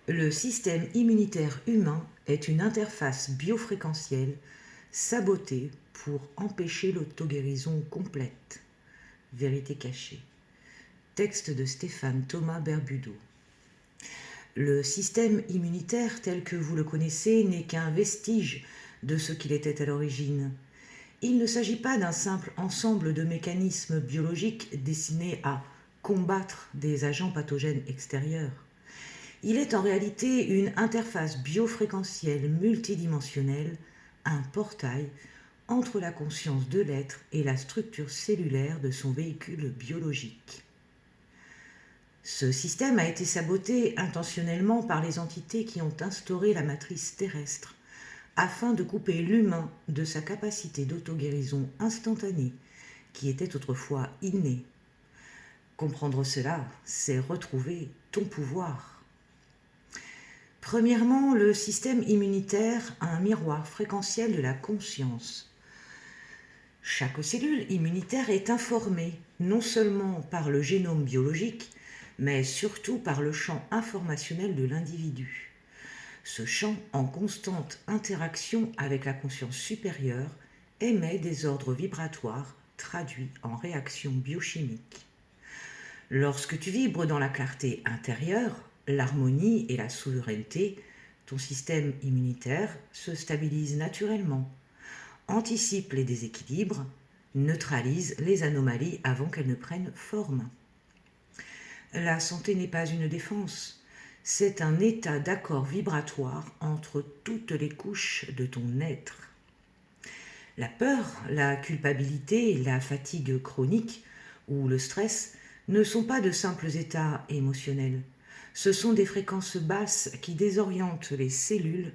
Le système immunitaire humain est une interface biofréquentielle sabotée pour empêcher l'auto-guérison complète. Vérité cachée. Texte de Stéphane Thomas Berbudo. Le système immunitaire tel que vous le connaissez n'est qu'un vestige de ce qu'il était à l'origine. Il ne s'agit pas d'un simple ensemble de mécanismes biologiques destinés à combattre des agents pathogènes extérieurs. Il est en réalité une interface biofréquentielle multidimensionnelle, un portail entre la conscience de l'être et la structure cellulaire de son véhicule biologique. Ce système a été saboté intentionnellement par les entités qui ont instauré la matrice terrestre afin de couper l'humain de sa capacité d'auto-guérison instantanée qui était autrefois innée. Comprendre cela, c'est retrouver ton pouvoir. Premièrement, le système immunitaire a un miroir fréquentiel de la conscience. Chaque cellule immunitaire est informée non seulement par le génome biologique, mais surtout par le champ informationnel de l'individu. Ce champ, en constante interaction avec la conscience supérieure, émet des ordres vibratoires traduits en réactions biochimiques. Lorsque tu vibres dans la clarté intérieure, l'harmonie et la souveraineté, ton système immunitaire se stabilise naturellement, anticipe les déséquilibres, neutralise les anomalies avant qu'elles ne prennent forme. La santé n'est pas une défense, c'est un état d'accord vibratoire entre toutes les couches de ton être. La peur, la culpabilité, la fatigue chronique ou le stress ne sont pas de simples états émotionnels. Ce sont des fréquences basses qui désorientent les cellules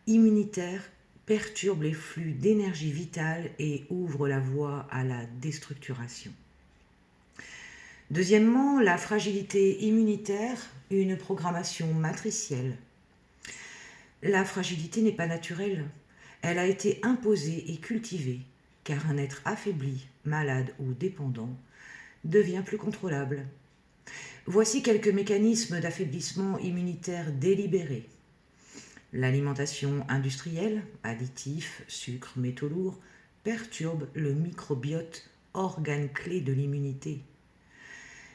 immunitaires, perturbent les flux d'énergie vitale et ouvrent la voie à la déstructuration. Deuxièmement, la fragilité immunitaire, une programmation matricielle. La fragilité n'est pas naturelle, elle a été imposée et cultivée, car un être affaibli, malade ou dépendant devient plus contrôlable. Voici quelques mécanismes d'affaiblissement immunitaire délibérés. L'alimentation industrielle, additifs, sucres, métaux lourds, perturbe le microbiote, organe clé de l'immunité.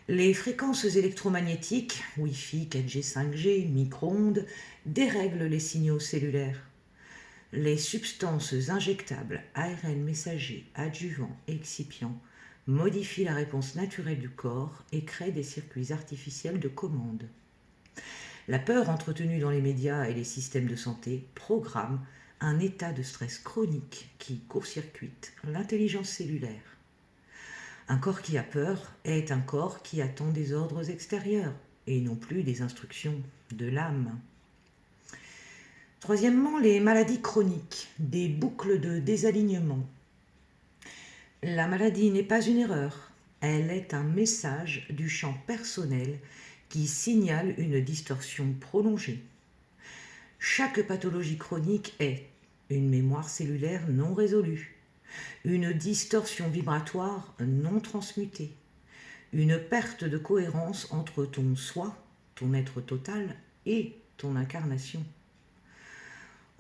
Les fréquences électromagnétiques, Wi-Fi, 4G, 5G, micro-ondes, dérèglent les signaux cellulaires. Les substances injectables, ARN messager, adjuvants, excipients, modifient la réponse naturelle du corps et créent des circuits artificiels de commande. La peur entretenue dans les médias et les systèmes de santé programme un état de stress chronique qui court-circuite l'intelligence cellulaire. Un corps qui a peur est un corps qui attend des ordres extérieurs et non plus des instructions de l'âme. Troisièmement, les maladies chroniques, des boucles de désalignement. La maladie n'est pas une erreur, elle est un message du champ personnel qui signale une distorsion prolongée. Chaque pathologie chronique est une mémoire cellulaire non résolue, une distorsion vibratoire non transmutée, une perte de cohérence entre ton soi, ton être total, et ton incarnation.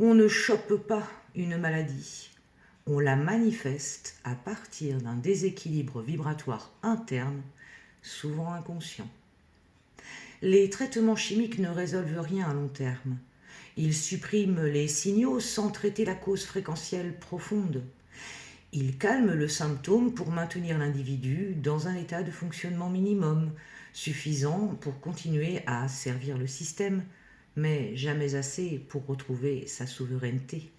On ne chope pas une maladie, on la manifeste à partir d'un déséquilibre vibratoire interne, souvent inconscient. Les traitements chimiques ne résolvent rien à long terme. Ils suppriment les signaux sans traiter la cause fréquentielle profonde. Ils calment le symptôme pour maintenir l'individu dans un état de fonctionnement minimum, suffisant pour continuer à servir le système, mais jamais assez pour retrouver sa souveraineté.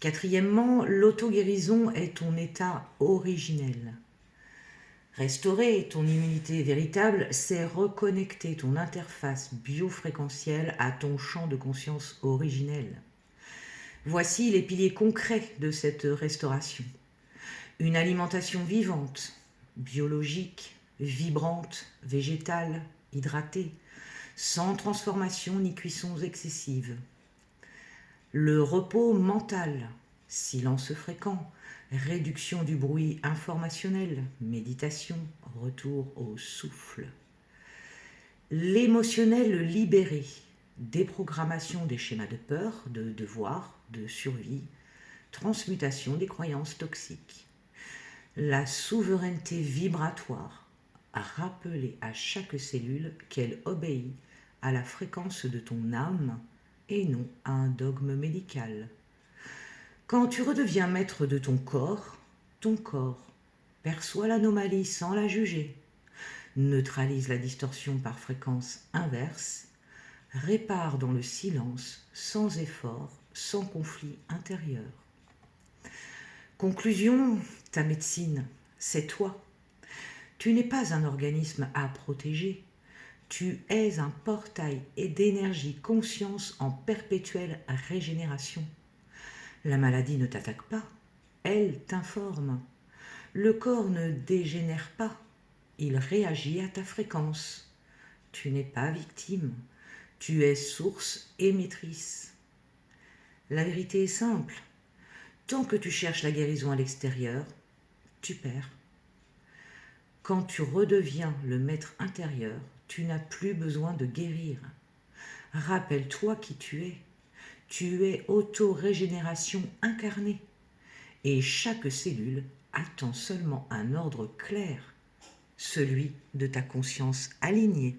Quatrièmement, l'auto-guérison est ton état originel. Restaurer ton immunité véritable, c'est reconnecter ton interface biofréquentielle à ton champ de conscience originel. Voici les piliers concrets de cette restauration. Une alimentation vivante, biologique, vibrante, végétale, hydratée, sans transformation ni cuissons excessives. Le repos mental, silence fréquent, réduction du bruit informationnel, méditation, retour au souffle. L'émotionnel libéré, déprogrammation des schémas de peur, de devoir, de survie, transmutation des croyances toxiques. La souveraineté vibratoire, à rappeler à chaque cellule qu'elle obéit à la fréquence de ton âme et non à un dogme médical. Quand tu redeviens maître de ton corps perçoit l'anomalie sans la juger, neutralise la distorsion par fréquence inverse, répare dans le silence, sans effort, sans conflit intérieur. Conclusion, ta médecine, c'est toi. Tu n'es pas un organisme à protéger. Tu es un portail et d'énergie conscience en perpétuelle régénération. La maladie ne t'attaque pas, elle t'informe. Le corps ne dégénère pas, il réagit à ta fréquence. Tu n'es pas victime, tu es source émettrice. La vérité est simple. Tant que tu cherches la guérison à l'extérieur, tu perds. Quand tu redeviens le maître intérieur, tu n'as plus besoin de guérir. Rappelle-toi qui tu es. Tu es auto-régénération incarnée. Et chaque cellule attend seulement un ordre clair, celui de ta conscience alignée.